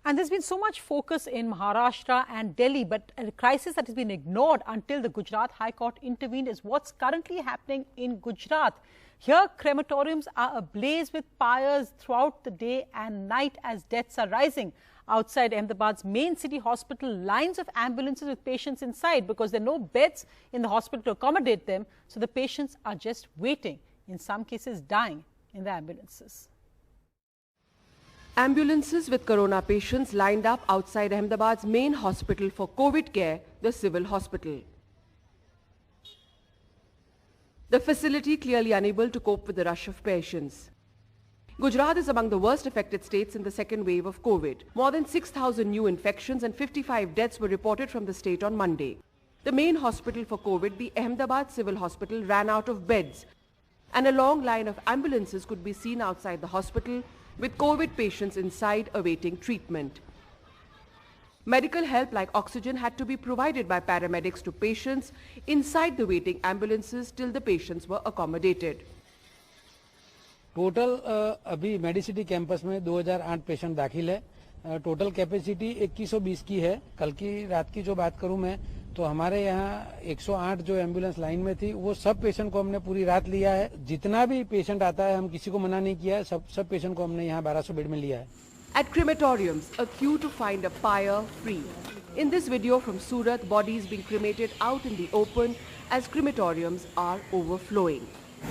And there's been so much focus in Maharashtra and Delhi, but a crisis that has been ignored until the Gujarat High Court intervened is what's currently happening in Gujarat. Here, crematoriums are ablaze with pyres throughout the day and night as deaths are rising. Outside Ahmedabad's main city hospital, lines of ambulances with patients inside because there are no beds in the hospital to accommodate them. So the patients are just waiting, in some cases dying in the ambulances. Ambulances with corona patients lined up outside Ahmedabad's main hospital for COVID care, the civil hospital. The facility clearly unable to cope with the rush of patients. Gujarat is among the worst affected states in the second wave of COVID. More than 6,000 new infections and 55 deaths were reported from the state on Monday. The main hospital for COVID, the Ahmedabad Civil Hospital, ran out of beds, and a long line of ambulances could be seen outside the hospital with COVID patients inside awaiting treatment. Medical help like oxygen had to be provided by paramedics to patients inside the waiting ambulances till the patients were accommodated. Total अभी Medicity campus में 2008 patient दाखिल है। Total capacity 2120 की है। कल की रात की जो बात करूं मैं तो हमारे यहाँ 108 जो एम्बुलेंस लाइन में थी वो सब पेशेंट को हमने पूरी रात लिया है। जितना भी पेशेंट आता है हम किसी को मना नहीं किया है। सब पेशेंट को हमने यहाँ 1200 बेड में लिया है। At crematoriums, a queue to find a pyre free. In this video from Surat, bodies being cremated out in the open as crematoriums are overflowing.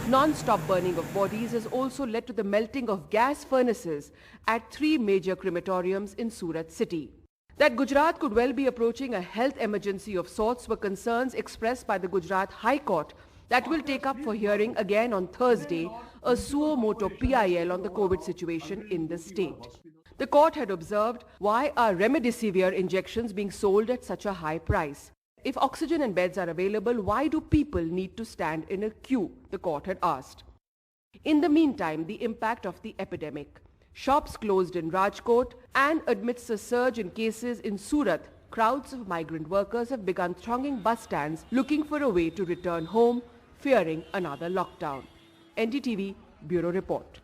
Non-stop burning of bodies has also led to the melting of gas furnaces at 3 major crematoriums in Surat city. That Gujarat could well be approaching a health emergency of sorts were concerns expressed by the Gujarat High Court that will take up for hearing again on Thursday a suo motu PIL on the COVID situation in the state. The court had observed, why are remdesivir injections being sold at such a high price? If oxygen and beds are available, why do people need to stand in a queue? The court had asked. In the meantime, the impact of the epidemic. Shops closed in Rajkot, and amidst a surge in cases in Surat, crowds of migrant workers have begun thronging bus stands looking for a way to return home, fearing another lockdown. NDTV Bureau Report.